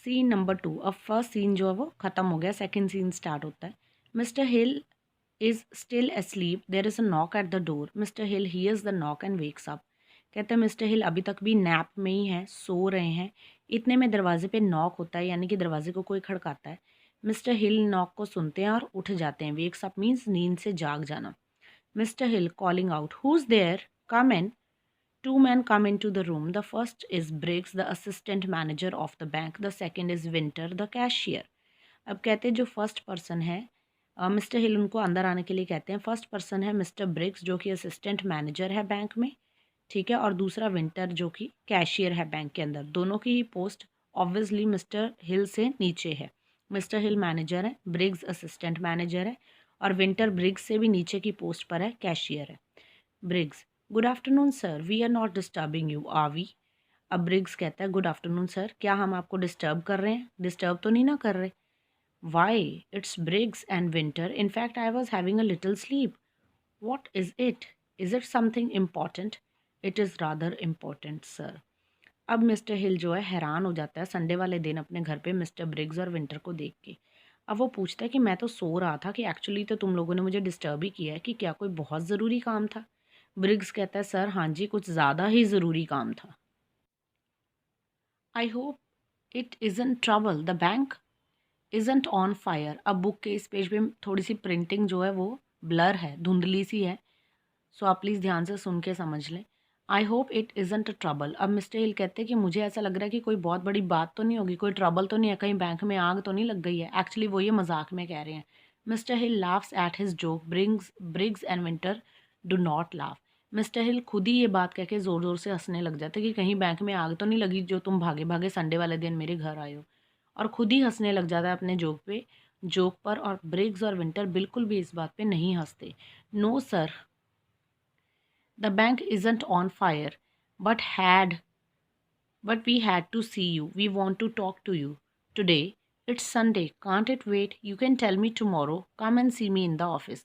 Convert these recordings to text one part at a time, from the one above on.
Scene number 2। अब first scene जो है वो ख़त्म हो गया, सेकंड सीन स्टार्ट होता है। Mister Hill is still asleep, there is a knock at the door. Mister Hill hears the knock and wakes up. कहते हैं मिस्टर हिल अभी तक भी नैप में ही हैं, सो रहे हैं। इतने में दरवाजे पे नॉक होता है, यानी कि दरवाजे को कोई खड़काता है। मिस्टर हिल नॉक को सुनते हैं और उठ जाते हैं। वेक्स अप मीन्स नींद से जाग जाना। Mister Hill calling out, who is there, come in. Two men come into the room. The first is Briggs, the assistant manager of the bank. The second is Winter, the cashier. अब कहते हैं जो first person है, mister हिल उनको अंदर आने के लिए कहते हैं। फर्स्ट पर्सन है मिस्टर ब्रिग्स जो कि असिस्टेंट मैनेजर है बैंक में, ठीक है, और दूसरा विंटर जो कि कैशियर है बैंक के अंदर। दोनों की ही पोस्ट ऑब्वियसली मिस्टर हिल से नीचे है। मिस्टर हिल मैनेजर है, ब्रिग्स असिस्टेंट मैनेजर है, और विंटर ब्रिग्स से भी नीचे की पोस्ट पर है, कैशियर है। Briggs, good afternoon sir, we are not disturbing you are we. अब ब्रिग्स कहता है गुड आफ्टरनून सर, क्या हम आपको डिस्टर्ब कर रहे हैं? डिस्टर्ब तो नहीं ना कर रहे? Why, it's Briggs and Winter, in fact I was having a little sleep. What is it? Is it something important? It is rather important sir. अब मिस्टर हिल जो है हैरान हो जाता है संडे वाले दिन अपने घर पे मिस्टर ब्रिग्स और विंटर को देख के। अब वो पूछता है कि मैं तो सो रहा था, कि एक्चुअली तो तुम लोगों ने मुझे डिस्टर्ब ही किया है, कि क्या कोई बहुत ज़रूरी काम था? ब्रिग्स कहता है सर हाँ जी, कुछ ज़्यादा ही ज़रूरी काम था। I hope it isn't trouble, the bank isn't on fire. अब बुक के इस पेज पे थोड़ी सी प्रिंटिंग जो है वो ब्लर है, धुंधली सी है, सो आप प्लीज़ ध्यान से सुन के समझ लें। I hope it isn't a trouble. अब मिस्टर हिल कहते हैं कि मुझे ऐसा लग रहा है कि कोई बहुत बड़ी बात तो नहीं होगी, कोई ट्रबल तो नहीं है, कहीं बैंक में आग तो नहीं लग गई है। एक्चुअली वो ये मजाक में कह रहे हैं। Mister Hill laughs at his joke, Briggs and Winter do not laugh. Mister Hill खुद ही ये बात कह के ज़ोर ज़ोर से हंसने लग जाते कि कहीं बैंक में आग तो नहीं लगी जो तुम भागे भागे संडे वाले दिन मेरे घर आए हो, और खुद ही हंसने लग जाता है अपने जोक पर। और ब्रिग्स और विंटर बिल्कुल भी इस बात पे नहीं हंसते। No sir, the bank isn't on fire, but had but we had to see you. We want to talk to you today. It's Sunday. Can't it wait? You can tell me tomorrow. Come and see me in the office.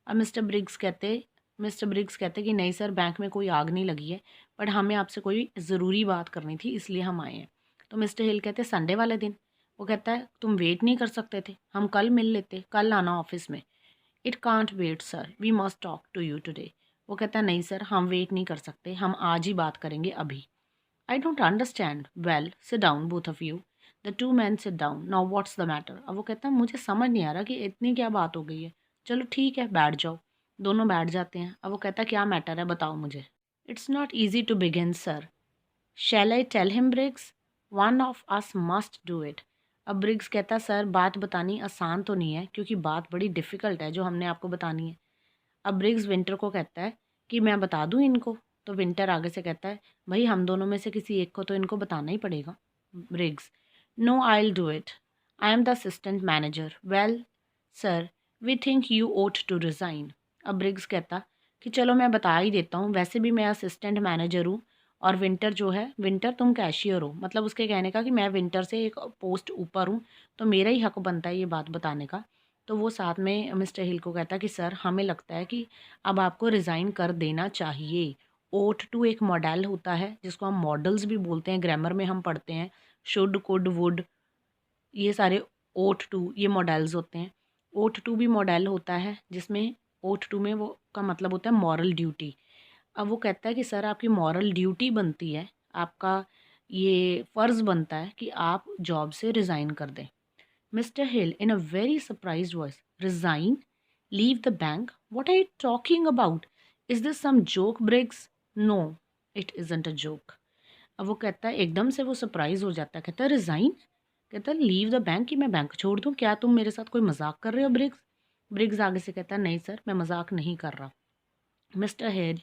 अब mister Briggs कहते कि नहीं sir, bank में कोई आग नहीं लगी है, बट हमें आपसे कोई ज़रूरी बात करनी थी, इसलिए हम आए हैं। तो मिस्टर हिल कहते संडे वाले दिन। वो कहता है तुम वेट नहीं कर सकते थे, हम कल मिल लेते, कल आना ऑफिस में। It can't wait sir, we must talk to you today. वो कहता है नहीं सर, हम वेट नहीं कर सकते, हम आज ही बात करेंगे अभी। I don't understand. Well, sit down, both of you. The two men sit down. Now what's the matter? अब वो कहता है मुझे समझ नहीं आ रहा कि इतनी क्या बात हो गई है। चलो ठीक है, बैठ जाओ। दोनों बैठ जाते हैं। अब वो कहता है क्या मैटर है, बताओ मुझे। It's not easy to begin, sir. Shall I tell him, Briggs? One of us must do it. अब ब्रिग्स कहता है सर बात बतानी आसान तो नहीं है, क्योंकि बात बड़ी डिफ़िकल्ट है जो हमने आपको बतानी है। अब ब्रिग्स विंटर को कहता है कि मैं बता दूं इनको। तो विंटर आगे से कहता है भाई हम दोनों में से किसी एक को तो इनको बताना ही पड़ेगा। Briggs, no I will do it, I am the assistant manager. Well sir, we think you ought to resign. अब ब्रिग्स कहता कि चलो मैं बता ही देता हूँ, वैसे भी मैं असिस्टेंट मैनेजर हूँ, और विंटर जो है, विंटर तुम कैशियर हो। मतलब उसके कहने का कि मैं विंटर से एक पोस्ट ऊपर हूँ, तो मेरा ही हक बनता है ये बात बताने का। तो वो साथ में मिस्टर हिल को कहता है कि सर हमें लगता है कि अब आपको रिज़ाइन कर देना चाहिए। ओट टू एक मॉडल होता है जिसको हम मॉडल्स भी बोलते हैं, ग्रामर में हम पढ़ते हैं शुड, कुड, वुड, ये सारे ओट टू ये मॉडल्स होते हैं। ओट टू भी मॉडल होता है जिसमें ओट टू में वो का मतलब होता है मॉरल ड्यूटी। अब वो कहता है कि सर आपकी मॉरल ड्यूटी बनती है, आपका ये फ़र्ज़ बनता है कि आप जॉब से रिज़ाइन कर दें। Mr. Hill, in a very surprised voice, resign? Leave the bank? What are you talking about? Is this some joke, Briggs? No, it isn't a joke. अब वो कहता है, एकदम से वो सरप्राइज हो जाता है, कहता है रिज़ाइन? कहता है लीव द बैंक, कि मैं बैंक छोड़ दूँ? क्या तुम मेरे साथ कोई मजाक कर रहे हो ब्रिग्स? ब्रिग्स आगे से कहता है नहीं सर, मैं मजाक नहीं कर रहा। Mister hill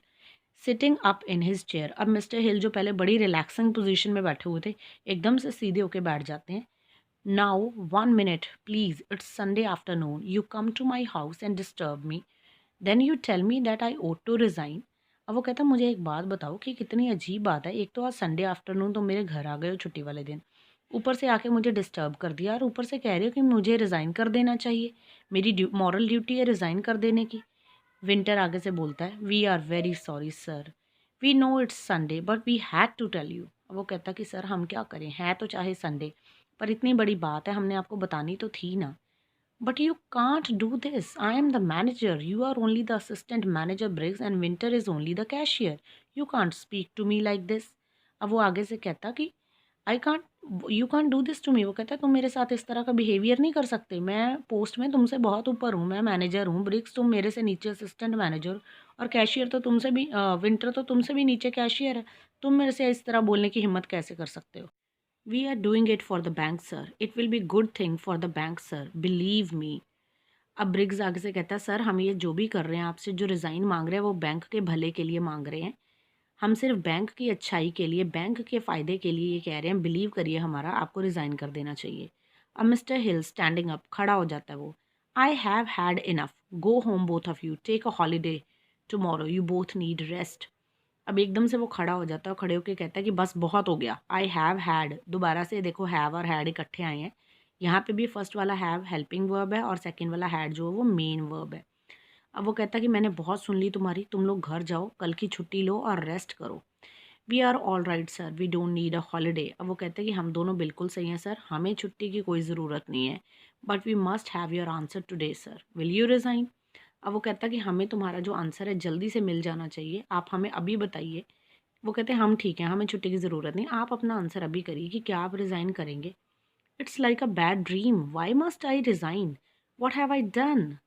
sitting up in his chair. अब मिस्टर हिल जो पहले बड़ी रिलैक्सिंग पोजीशन में बैठे हुए थे, एकदम से सीधे होके बैठ जाते हैं। Now, 1 minute, please. It's Sunday afternoon. You come to my house and disturb me. Then you tell me that I ought to resign. अब वो कहता मुझे एक बात बताओ कि कितनी अजीब बात है, एक तो आज संडे आफ्टरनून, तो मेरे घर आ गए हो छुट्टी वाले दिन, ऊपर से आके मुझे डिस्टर्ब कर दिया, और ऊपर से कह रहे हो कि मुझे रिज़ाइन कर देना चाहिए, मेरी मॉरल ड्यूटी है रिज़ाइन कर देने की। विंटर आगे से बोलता है we are very sorry sir, we know it's Sunday but we had to tell you. अब वो कहता कि सर हम क्या करें, है तो चाहे संडे, पर इतनी बड़ी बात है, हमने आपको बतानी तो थी ना। But you can't do this, I am the manager, you are only the assistant manager Briggs and Winter is only the cashier, you can't speak to me like this. अब वो आगे से कहता कि I can't, you can't do this to me. वो कहता है तुम मेरे साथ इस तरह का बिहेवियर नहीं कर सकते, मैं पोस्ट में तुमसे बहुत ऊपर हूँ, मैं मैनेजर हूँ, ब्रिक्स तुम मेरे से नीचे असिस्टेंट मैनेजर, और कैशियर तो तुमसे भी विंटर तो तुमसे भी नीचे कैशियर है, तुम मेरे से इस तरह बोलने की हिम्मत कैसे कर सकते हो। We are doing it for the bank sir, it will be good thing for the bank sir, believe me. अब ब्रिग्स आगे से कहता है सर हम ये जो भी कर रहे हैं, आपसे जो रिज़ाइन मांग रहे हैं वो बैंक के भले के लिए मांग रहे हैं, हम सिर्फ बैंक की अच्छाई के लिए, बैंक के फ़ायदे के लिए ये कह रहे हैं, बिलीव करिए हमारा, आपको रिज़ाइन कर देना चाहिए। अब मिस्टर हिल स्टैंडिंग अप, खड़ा हो जाता है वो। I have had enough, go home both of you, take a holiday tomorrow, you both need rest. अब एकदम से वो खड़ा हो जाता है और खड़े होकर कहता है कि बस बहुत हो गया। आई हैव हैड, दोबारा से देखो हैव और हैड इकट्ठे आए हैं, यहाँ पे भी फर्स्ट वाला हैव हेल्पिंग वर्ब है और सेकंड वाला हैड जो है वो मेन वर्ब है। अब वो कहता है कि मैंने बहुत सुन ली तुम्हारी, तुम लोग घर जाओ, कल की छुट्टी लो और रेस्ट करो। We are all right sir, we don't need a holiday. अब वो कहते हैं कि हम दोनों बिल्कुल सही हैं सर, हमें छुट्टी की कोई ज़रूरत नहीं है, but we must have your answer today sir, will you resign. अब वो कहता है कि हमें तुम्हारा जो आंसर है जल्दी से मिल जाना चाहिए, आप हमें अभी बताइए। वो कहते हैं हम ठीक हैं, हमें छुट्टी की ज़रूरत नहीं, आप अपना आंसर अभी करिए कि क्या आप रिज़ाइन करेंगे। It's like a bad dream, why must I resign, what have I done.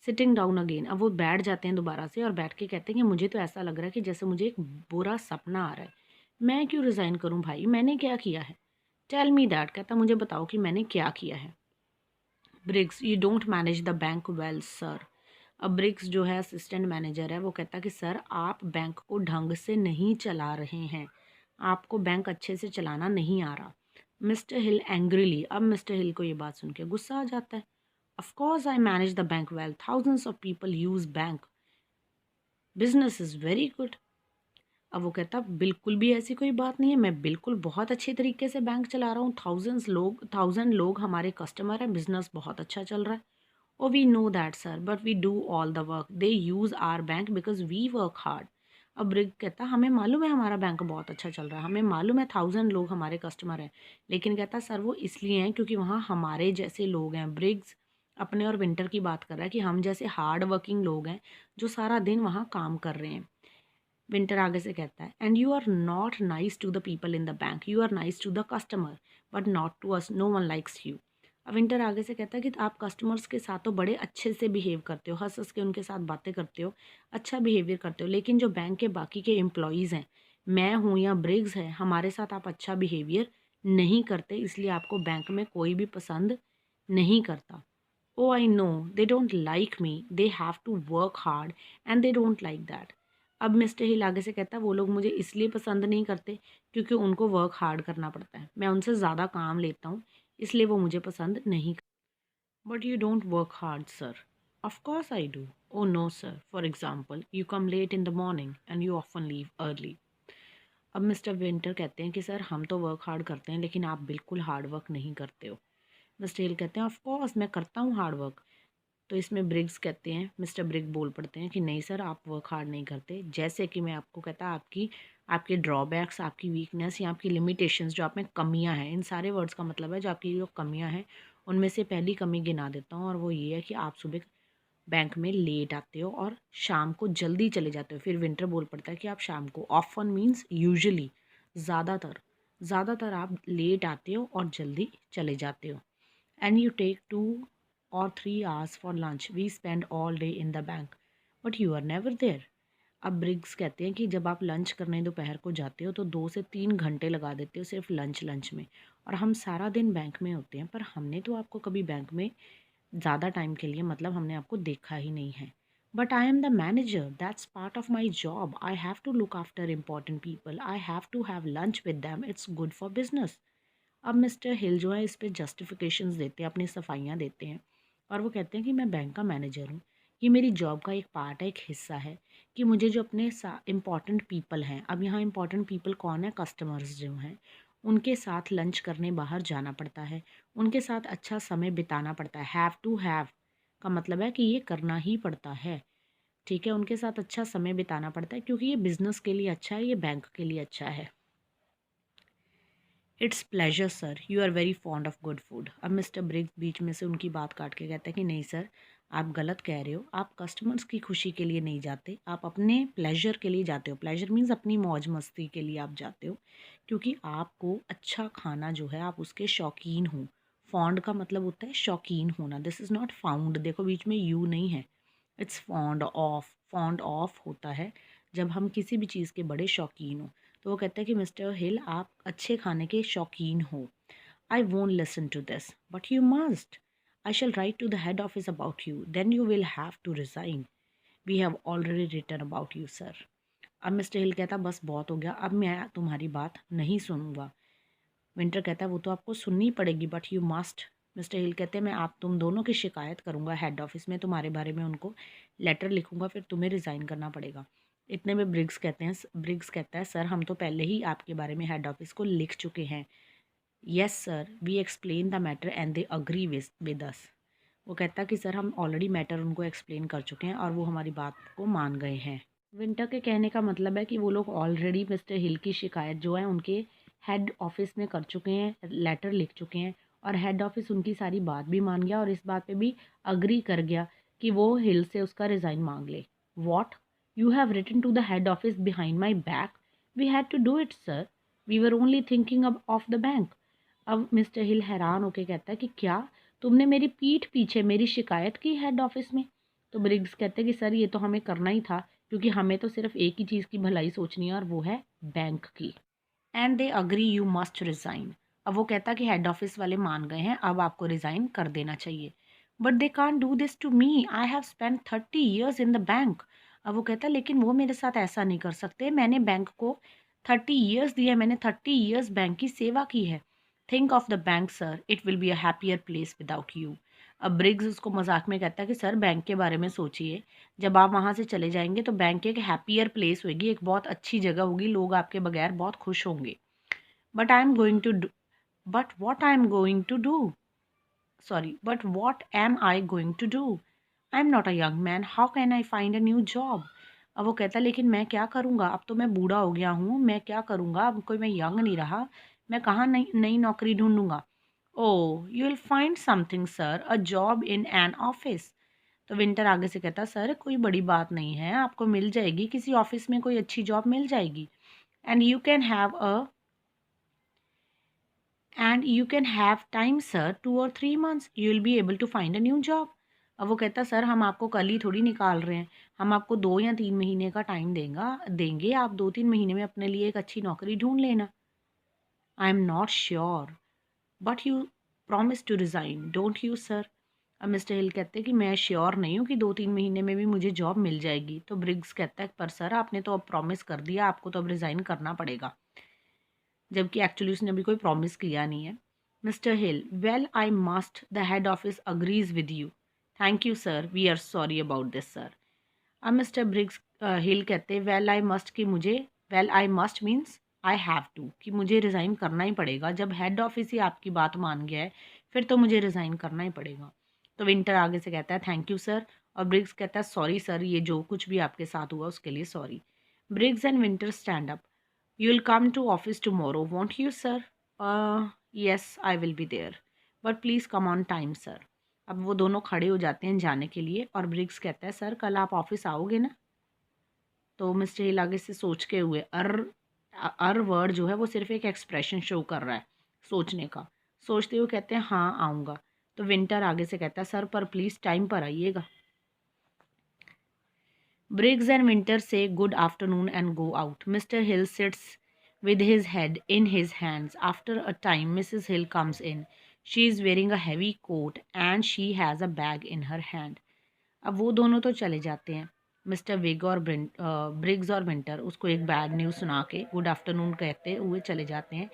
Sitting down again, अब वो बैठ जाते हैं दोबारा से और बैठ के कहते हैं कि मुझे तो ऐसा लग रहा है कि जैसे मुझे एक बुरा सपना आ रहा है, मैं क्यों रिज़ाइन करूं भाई, मैंने क्या किया है। टेल मी दैट, कहता मुझे बताओ कि मैंने क्या किया है। Briggs, you don't manage the bank well sir. अब ब्रिग्स जो है असिस्टेंट मैनेजर है, वो कहता कि सर आप बैंक को ढंग से नहीं चला रहे हैं, आपको बैंक अच्छे से चलाना नहीं आ रहा। मिस्टर हिल एंग्रीली, अब मिस्टर हिल को ये बात सुन के गुस्सा आ जाता है। Of course I manage the bank well, thousands of people use bank, business is very good. अब वो कहता बिल्कुल भी ऐसी कोई बात नहीं है, मैं बिल्कुल बहुत अच्छे तरीके से बैंक चला रहा हूँ, थाउजेंड लोग हमारे कस्टमर हैं, बिजनेस बहुत अच्छा चल रहा है। Oh we know that sir, but we do all the work, they use our bank because we work hard. अब ब्रिग कहता हमें मालूम है हमारा बैंक बहुत अच्छा चल रहा है, हमें मालूम है थाउजेंड लोग हमारे कस्टमर हैं, लेकिन कहता सर वो इसलिए हैं क्योंकि वहाँ हमारे जैसे लोग हैं। ब्रिग्स अपने और विंटर की बात कर रहा है कि हम जैसे हार्ड वर्किंग लोग हैं जो सारा दिन वहाँ काम कर रहे हैं। विंटर आगे से कहता है and you are not nice to the people in the bank, you are nice to the customer but not to us, no one likes you. अब विंटर आगे से कहता है कि आप कस्टमर्स के साथ तो बड़े अच्छे से बिहेव करते हो, हंस हंस के उनके साथ बातें करते हो, अच्छा बिहेवियर करते हो, लेकिन जो बैंक के बाकी के एम्प्लॉयज़ हैं, मैं हूँ या ब्रिग्स है, हमारे साथ आप अच्छा बिहेवियर नहीं करते, इसलिए आपको बैंक में कोई भी पसंद नहीं करता। Oh I know they don't like me, they have to work hard and they don't like that. अब मिस्टर हिल आगे से कहता है वो लोग मुझे इसलिए पसंद नहीं करते क्योंकि उनको वर्क हार्ड करना पड़ता है, मैं उनसे ज़्यादा काम लेता हूँ, इसलिए वो मुझे पसंद नहीं। But you don't work hard sir. Of course I do. Oh no sir, for example you come late in the morning and you often leave early. अब मिस्टर विंटर कहते हैं कि सर हम तो वर्क हार्ड करते हैं लेकिन आप बिल्कुल हार्ड वर्क नहीं करते हो। मिस्टर हिल कहते हैं ऑफ कोर्स मैं करता हूँ हार्ड वर्क। तो इसमें ब्रिग्स कहते हैं, मिस्टर ब्रिग बोल पड़ते हैं कि नहीं सर आप वर्क हार्ड नहीं करते, जैसे कि मैं आपको कहता आपकी आपके ड्रॉबैक्स, आपकी वीकनेस या आपकी लिमिटेशंस, जो आप में कमियां हैं, इन सारे वर्ड्स का मतलब है जो आपकी जो कमियां हैं, उनमें से पहली कमी गिना देता हूँ और वो ये है कि आप सुबह बैंक में लेट आते हो और शाम को जल्दी चले जाते हो। फिर विंटर बोल पड़ता है कि आप शाम को, ऑफन मीन्स यूजुअली, ज़्यादातर, ज़्यादातर आप लेट आते हो और जल्दी चले जाते हो। And you take 2 or 3 hours for lunch, we spend all day in the bank but you are never there. अब ब्रिग्स कहते हैं कि जब आप लंच करने दोपहर को जाते हो तो 2 से 3 घंटे लगा देते हो सिर्फ लंच में, और हम सारा दिन बैंक में होते हैं, पर हमने तो आपको कभी बैंक में ज़्यादा टाइम के लिए, मतलब हमने आपको देखा ही नहीं है। But I am the manager, that's part of my job, I have to look after important people, I have to have lunch with them, it's good for business. अब मिस्टर हिल जो है इस पे जस्टिफिकेशंस देते हैं, अपनी सफाइयाँ देते हैं, और वो कहते हैं कि मैं बैंक का मैनेजर हूँ, ये मेरी जॉब का एक पार्ट है, एक हिस्सा है, कि मुझे जो अपने इम्पॉर्टेंट पीपल हैं, अब यहाँ इम्पॉर्टेंट पीपल कौन है, कस्टमर्स जो हैं, उनके साथ लंच करने बाहर जाना पड़ता है, उनके साथ अच्छा समय बिताना पड़ता है। हैव टू हैव का मतलब है कि ये करना ही पड़ता है, ठीक है, उनके साथ अच्छा समय बिताना पड़ता है क्योंकि ये बिज़नेस के लिए अच्छा है, ये बैंक के लिए अच्छा है। It's pleasure sir, you are very fond of good food. अब मिस्टर ब्रिग्स बीच में से उनकी बात काट के कहते हैं कि नहीं सर, आप गलत कह रहे हो, आप कस्टमर्स की खुशी के लिए नहीं जाते, आप अपने प्लेजर के लिए जाते हो। प्लेजर मीन्स अपनी मौज मस्ती के लिए आप जाते हो, क्योंकि आपको अच्छा खाना जो है आप उसके शौकीन हो। फॉन्ड का मतलब होता है शौकीन होना, दिस इज़ नॉट फाउंड, देखो बीच में यू नहीं है, it's fond of. Fond of होता है जब हम किसी भी चीज़ के बड़े शौकीन हो। तो वो कहता है कि मिस्टर हिल, आप अच्छे खाने के शौकीन हो। I won't listen to this but you must. I shall write to the head office about you, then you will have to resign. We have already written about you sir. अब mister Hill कहता बस बहुत हो गया, अब मैं तुम्हारी बात नहीं सुनूंगा। विंटर कहता है वो तो आपको सुननी पड़ेगी but you must. Mister Hill कहते हैं मैं आप तुम दोनों की शिकायत करूंगा हेड ऑफिस में, तुम्हारे बारे में उनको लेटर लिखूंगा, फिर तुम्हें रिज़ाइन करना पड़ेगा। इतने में ब्रिग्स कहता है सर हम तो पहले ही आपके बारे में हेड ऑफिस को लिख चुके हैं। Yes sir, we explain the matter and they agree with us. वो कहता है कि सर हम ऑलरेडी मैटर उनको एक्सप्लेन कर चुके हैं और वो हमारी बात को मान गए हैं। विंटर के कहने का मतलब है कि वो लोग ऑलरेडी मिस्टर हिल की शिकायत जो है उनके हेड ऑफिस में कर चुके हैं, लेटर लिख चुके हैं, और हेड ऑफिस उनकी सारी बात भी मान गया और इस बात पे भी अग्री कर गया कि वो हिल से उसका रिज़ाइन मांग ले। What, you have written to the head office behind my back? We had to do it sir, we were only thinking of the bank. अब मिस्टर हिल हैरान होकर कहता है कि क्या तुमने मेरी पीठ पीछे मेरी शिकायत की हेड ऑफिस में? तो ब्रिग्स कहते हैं कि सर ये तो हमें करना ही था, क्योंकि हमें तो सिर्फ एक ही चीज़ की भलाई सोचनी है और वो है बैंक की। And they agree you must resign. अब वो कहता कि हेड ऑफिस वाले मान गए हैं, अब आपको रिज़ाइन कर देना चाहिए। But they can't do this to me, I have spend 30 years in the bank. अब वो कहता लेकिन वो मेरे साथ ऐसा नहीं कर सकते, मैंने बैंक को 30 years दिए, मैंने 30 years बैंक की सेवा की है। Think of the bank sir, it will be a happier place without you. अब ब्रिग्स उसको मजाक में कहता है कि सर बैंक के बारे में सोचिए, जब आप वहाँ से चले जाएंगे तो बैंक एक हैप्पियर प्लेस होगी, एक बहुत अच्छी जगह होगी, लोग आपके बगैर बहुत खुश होंगे। But I am going to do but what I am going to do but what am I going to do? I am not a young man, how can I find a new job? अब वो कहता लेकिन मैं क्या करूँगा, अब तो मैं बूढ़ा हो गया हूँ, मैं क्या करूँगा, अब कोई मैं यंग नहीं रहा, मैं कहाँ नई नई नौकरी ढूंढूंगा? Oh you will find something sir, a job in an office. तो विंटर आगे से कहता सर कोई बड़ी बात नहीं है, आपको मिल जाएगी, किसी ऑफिस में कोई अच्छी जॉब मिल जाएगी। And you can have a and you can have time sir, 2 or 3 months you will be able to find a new job. अब वो कहता सर हम आपको कल ही थोड़ी निकाल रहे हैं, हम आपको 2 या 3 महीने का टाइम देंगे, आप 2-3 महीने में अपने लिए एक अच्छी नौकरी ढूंढ लेना। I am not sure but you promise to resign don't you sir. अब मिस्टर हिल कहते हैं कि मैं श्योर नहीं हूँ कि 2-3 महीने में भी मुझे जॉब मिल जाएगी। तो ब्रिग्स कहता है पर सर आपने तो अब प्रॉमिस कर दिया, आपको तो अब रिज़ाइन करना पड़ेगा, जबकि एक्चुअली उसने अभी कोई प्रॉमिस किया नहीं है। Mister Hill, well I must, the head office agrees with you, thank you sir, we are sorry about this sir. अब मिस्टर ब्रिग्स हिल कहते हैं वेल आई मस्ट कि मुझे, well I must means I have to, कि मुझे resign करना ही पड़ेगा, जब हेड ऑफिस ही आपकी बात मान गया है फिर तो मुझे रिज़ाइन करना ही पड़ेगा। तो विंटर आगे से कहता है थैंक यू सर, और ब्रिग्स कहता है सॉरी सर, ये जो कुछ भी आपके साथ हुआ उसके लिए sorry. Briggs and winter stand up. You will come to office tomorrow, won't you, sir? Yes, I will be there. But please come on time, sir. अब वो दोनों खड़े हो जाते हैं जाने के लिए और ब्रिग्स कहता है सर कल आप ऑफिस आओगे ना? तो मिस्टर हिल आगे से सोच के हुए अर वर्ड जो है वो सिर्फ एक एक्सप्रेशन शो कर रहा है सोचने का। सोचते हुए कहते हैं हाँ आऊँगा। तो विंटर आगे से कहता है सर पर प्लीज़ टाइम पर आइएगा। Briggs and Winter say good afternoon and go out. Mr. Hill sits with his head in his hands. After a time, Mrs. Hill comes in. She is wearing a heavy coat and she has a bag in her hand. अब वो दोनों तो चले जाते हैं, mister wig और Briggs और winter उसको एक बैड न्यूज़ सुना के गुड आफ्टरनून कहते हुए चले जाते हैं।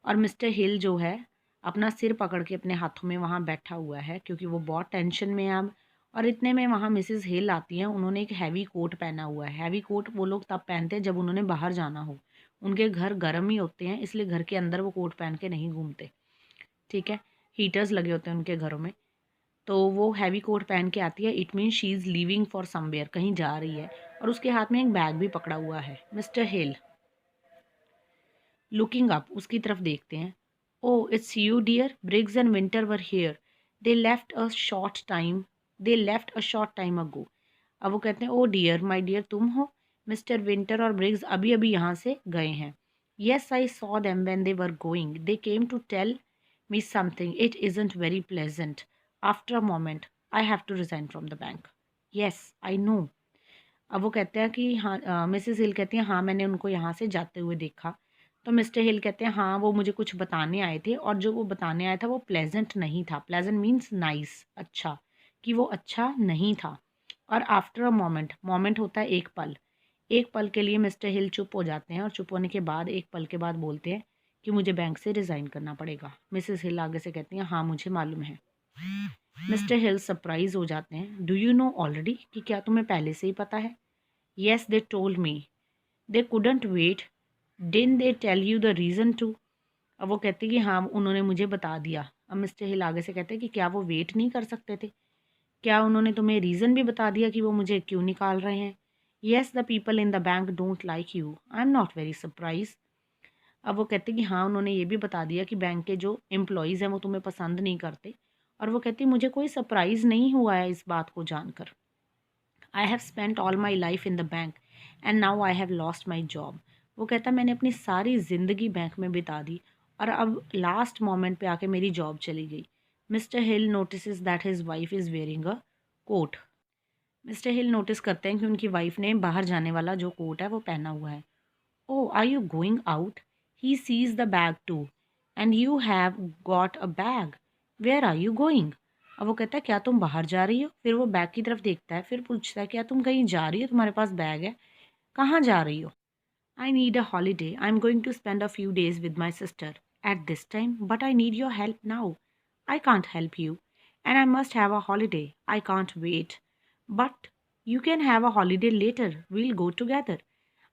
और मिस्टर हिल जो है अपना सिर पकड़ के अपने हाथों में वहाँ बैठा हुआ है, क्योंकि वो बहुत टेंशन में है अब। और इतने में वहाँ मिसेस हिल आती हैं, उन्होंने एक हैवी कोट पहना हुआ है। हैवी कोट वो लोग तब पहनते हैं जब उन्होंने बाहर जाना हो, उनके घर गर्म ही होते हैं, इसलिए घर के अंदर वो कोट पहन के नहीं घूमते, ठीक है, हीटर्स लगे होते हैं उनके घरों में। तो वो हैवी कोट पहन के आती है, it mean she is leaving for somewhere, कहीं जा रही है, और उसके हाथ में एक बैग भी पकड़ा हुआ है। मिस्टर हिल, लुकिंग अप, उसकी तरफ देखते हैं। Oh it's you dear, Briggs and Winter were here, they left a short time they left a short time ago. अब वो कहते हैं ओ डियर, माय डियर तुम हो, मिस्टर विंटर और ब्रिग्स अभी अभी यहाँ से गए हैं। Yes I saw them when they were going, they came to tell me something, it isn't very pleasant, after a moment I have to resign from the bank. Yes I know. अब वो कहते हैं कि हाँ, Mrs हिल कहती हैं हाँ मैंने उनको यहाँ से जाते हुए देखा। तो मिस्टर हिल कहते हैं हाँ वो मुझे कुछ बताने आए थे, और जो वो बताने आया था वो प्लेजेंट नहीं था। प्लेजेंट मीन्स नाइस, अच्छा, कि वो अच्छा नहीं था। और आफ्टर अ मोमेंट, मोमेंट होता है एक पल, एक पल के लिए मिस्टर हिल चुप हो जाते हैं, और चुप होने के बाद एक पल के बाद बोलते हैं कि मुझे बैंक से रिज़ाइन करना पड़ेगा। मिसेस हिल आगे से कहती हैं हाँ मुझे मालूम है। मिस्टर हिल सरप्राइज हो जाते हैं, डू यू नो ऑलरेडी, कि क्या तुम्हें पहले से ही पता है। Yes they told me, they couldn't wait, didn't they tell you the reason too. अब वो कहते हैं कि हाँ उन्होंने मुझे बता दिया। अब मिस्टर हिल आगे से कहते हैं कि क्या वो वेट नहीं कर सकते थे, क्या उन्होंने तुम्हें रीज़न भी बता दिया कि वो मुझे क्यों निकाल रहे हैं। Yes the people in the bank don't like you, I am not very surprise. अब वो कहते हैं कि हाँ उन्होंने ये भी बता दिया कि बैंक के जो एम्प्लॉयज़ हैं वो तुम्हें पसंद नहीं करते। और वो कहती मुझे कोई सरप्राइज़ नहीं हुआ है इस बात को जानकर। I have spent all my life in the bank and now I have lost my job. वो कहता मैंने अपनी सारी ज़िंदगी बैंक में बिता दी, और अब लास्ट मोमेंट पे आके मेरी जॉब चली गई। Mister Hill notice that his wife is wearing a coat. Mister Hill notice करते हैं कि उनकी वाइफ ने बाहर जाने वाला जो कोट है वो पहना हुआ है। Oh are you going out, he sees the bag too, and you have got a bag, where are you going. अब वो कहता है क्या तुम बाहर जा रही हो, फिर वो बैग की तरफ देखता है, फिर पूछता है क्या तुम कहीं जा रही हो, तुम्हारे पास बैग है, कहाँ जा रही हो। I need a holiday, I am going to spend a few days with my sister at this time, but I need your help now, I can't help you, and I must have a holiday, I can't wait, but you can have a holiday letter, we'll go together.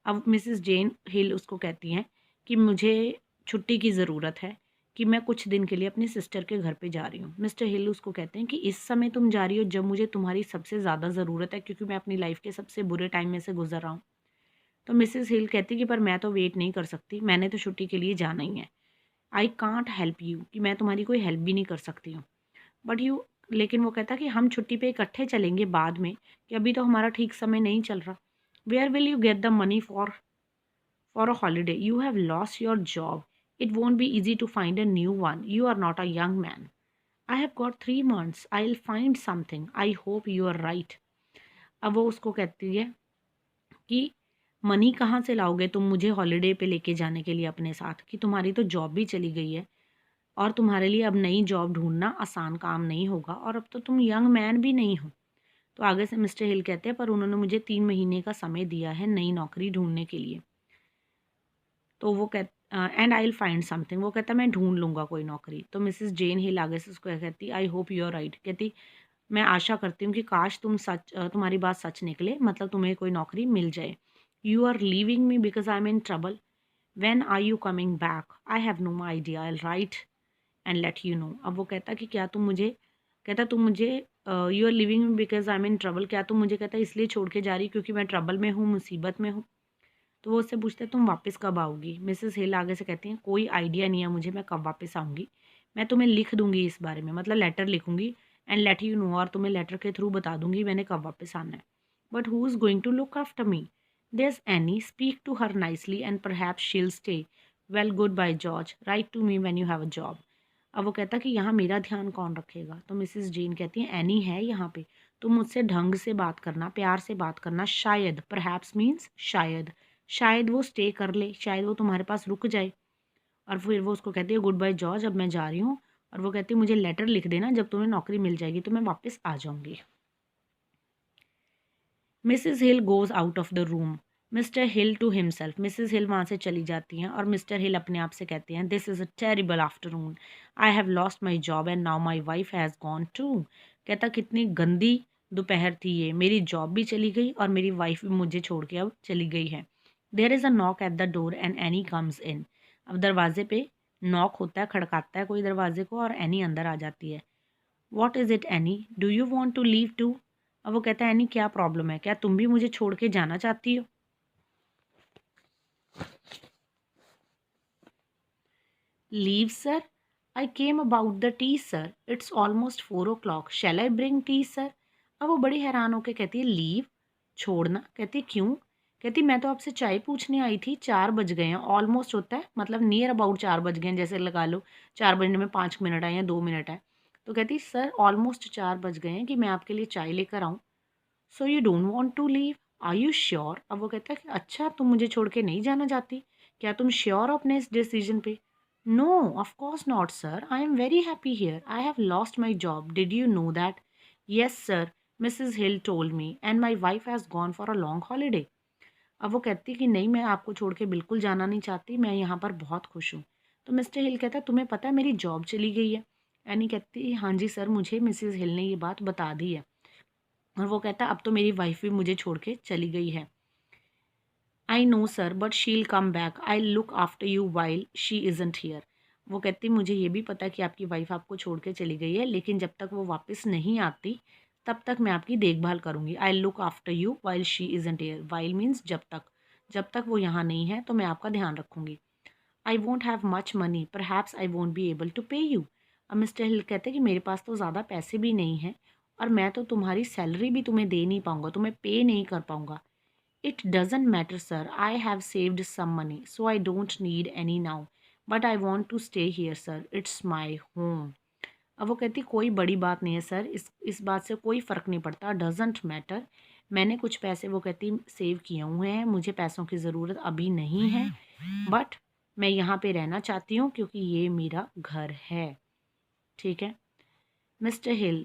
अब Mrs जेन हिल उसको कहती हैं कि मुझे छुट्टी की ज़रूरत है, कि मैं कुछ दिन के लिए अपनी सिस्टर के घर पे जा रही हूँ। मिस्टर हिल उसको कहते हैं कि इस समय तुम जा रही हो जब मुझे तुम्हारी सबसे ज़्यादा ज़रूरत है, क्योंकि मैं अपनी लाइफ के सबसे बुरे टाइम में से गुजर रहा हूँ। तो मिसेस हिल कहती कि पर मैं तो वेट नहीं कर सकती, मैंने तो छुट्टी के लिए जाना ही है। आई कांट हेल्प यू, कि मैं तुम्हारी कोई हेल्प भी नहीं कर सकती हूँ, बट यू, लेकिन वो कहता कि हम छुट्टी पे इकट्ठे चलेंगे बाद में, कि अभी तो हमारा ठीक समय नहीं चल रहा। Where will you get the money for a holiday? You have lost your job. It won't be easy to find a new one. You are not a young man. I have got 3 months. I'll find something. I hope you are right. अब वो उसको कहती है कि money कहाँ से लाओगे तुम मुझे हॉलीडे पे लेके जाने के लिए अपने साथ, कि तुम्हारी तो जॉब भी चली गई है, और तुम्हारे लिए अब नई जॉब ढूंढना आसान काम नहीं होगा, और अब तो तुम यंग मैन भी नहीं हो। तो आगे से मिस्टर हिल कहते हैं पर उन्होंने मुझे 3 महीने का समय दिया है नई नौकरी ढूंढने के लिए। तो वो कह and I will find something, वो कहता मैं ढूंढ लूँगा कोई नौकरी। तो मिसेस जेन हिल आगे से उसको कहती I hope you are right, कहती मैं आशा करती हूँ कि काश तुम्हारी बात सच निकले, मतलब तुम्हें कोई नौकरी मिल जाए। You are leaving me because I am in trouble, when are you coming back, I have no idea, I write and let you know. अब वो कहता कि क्या तुम मुझे, कहता तुम मुझे, you are living me because I am in trouble, क्या तुम मुझे, कहता इसलिए छोड़ के जा रही क्योंकि मैं ट्रबल में हूँ, मुसीबत में हूँ। तो वो उससे पूछते तुम वापस कब आओगी। मिसेस हिल आगे से कहती हैं कोई आइडिया नहीं है मुझे मैं कब वापस आऊँगी, मैं तुम्हें लिख दूँगी इस बारे में, मतलब लेटर लिखूँगी एंड लेट यू नो, और तुम्हें लेटर के थ्रू बता दूँगी मैंने कब वापस आना है। But who is going to look after me, there Annie, speak to her nicely and perhaps she will stay, well good bye George, write to me when you have a job. अब वो कहता कि यहाँ मेरा ध्यान कौन रखेगा। तो मिसेस जीन कहती हैं एनी है यहाँ पे, तुम मुझसे ढंग से बात करना, प्यार से बात करना, शायद, परहैप्स मीन्स शायद, शायद वो स्टे कर ले, शायद वो तुम्हारे पास रुक जाए। और फिर वो उसको कहती है गुड बाय जॉर्ज, अब मैं जा रही हूँ। और वो कहती है मुझे लेटर लिख देना, जब तुम्हें नौकरी मिल जाएगी तो मैं वापस आ जाऊँगी। Mrs Hill goes out of the room, mister Hill to himself, Mrs Hill वहाँ से चली जाती हैं और मिस्टर हिल अपने आप से कहते हैं this is a terrible afternoon, I have lost my job and now my wife has gone too. कहता कितनी गंदी दोपहर थी ये, मेरी जॉब भी चली गई और मेरी वाइफ भी मुझे छोड़ के अब चली गई है। There is a knock at the door and Annie comes in. अब दरवाजे पे नॉक होता है, खड़काता है कोई दरवाजे को, और एनी अंदर आ जाती है। What is it Annie, do you want to leave too. अब वो कहता है एनी क्या प्रॉब्लम है, क्या तुम भी मुझे छोड़ के जाना चाहती हो। Leave sir, I came about the tea sir, it's almost 4 o'clock, shall I bring tea sir. अब वो बड़ी हैरान होकर कहती है लीव, छोड़ना। कहती क्यों? कहती मैं तो आपसे चाय पूछने आई थी, 4 बज गए हैं। ऑलमोस्ट होता है मतलब नियर अबाउट 4 बज गए हैं, जैसे लगा लो 4 बजने में 5 मिनट है या 2 मिनट है। तो कहती सर ऑलमोस्ट 4 बज गए हैं कि मैं आपके लिए चाय लेकर आऊँ। So you don't want to leave, are you sure? अब वो कहता है कि अच्छा तुम मुझे छोड़ के नहीं जाना चाहती, क्या तुम श्योर हो अपने इस डिसीजन पे? No, of course not sir, I am very happy here, I have lost my job, did you know that? Yes sir, Mrs Hill told me and my wife has gone for a long holiday. अब वो कहती कि नहीं, मैं आपको छोड़ के बिल्कुल जाना नहीं चाहती, मैं यहाँ पर बहुत खुश हूँ। तो मिस्टर हिल कहता तुम्हें पता है मेरी जॉब चली गई है? एनी कहती हाँ जी सर, मुझे मिसेज हिल ने ये बात बता दी है। और वो कहता अब तो मेरी वाइफ भी मुझे छोड़ के चली गई है। आई नो सर बट शील come back, I look after you while she isn't here. वो कहती मुझे ये भी पता कि आपकी वाइफ आपको छोड़ के चली गई है, लेकिन जब तक वो वापस नहीं आती तब तक मैं आपकी देखभाल करूँगी। I look after you while she isn't here, while means जब तक वो यहाँ नहीं है तो मैं आपका ध्यान रखूँगी। I won't have much money, perhaps I won't be able to pay you. अब मिस्टर हिल कहते हैं कि मेरे पास तो ज़्यादा पैसे भी नहीं हैं और मैं तो तुम्हारी सैलरी भी तुम्हें दे नहीं पाऊँगा, तुम्हें पे नहीं कर पाऊँगा। It doesn't matter sir, I have saved some money so I don't need any now, but I want to stay here sir, it's my home. अब वो कहती कोई बड़ी बात नहीं है सर, इस बात से कोई फ़र्क नहीं पड़ता, डज़ंट मैटर। मैंने कुछ पैसे वो कहती सेव किए हुए हैं, मुझे पैसों की ज़रूरत अभी नहीं है, बट मैं यहाँ पे रहना चाहती हूँ क्योंकि ये मेरा घर है। ठीक है। Mister Hill,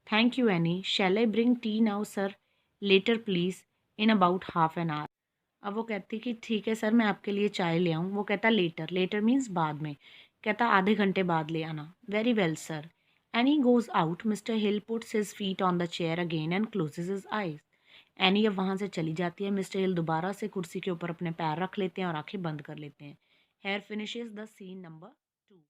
thank you Annie, shall I bring tea now sir, later please, in about half an hour. अब वो कहती कि ठीक है सर, मैं आपके लिए चाय ले आऊँ। वो कहता लेटर, लेटर मीन्स बाद में। कहता आधे घंटे बाद ले आना। Very well sir. Annie goes out, mister Hill puts his feet on the chair again and closes his eyes. Annie अब वहाँ से चली जाती है। मिस्टर हिल दोबारा से कुर्सी के ऊपर अपने पैर रख लेते हैं और आंखें बंद कर लेते हैं। Here finishes the scene number 2।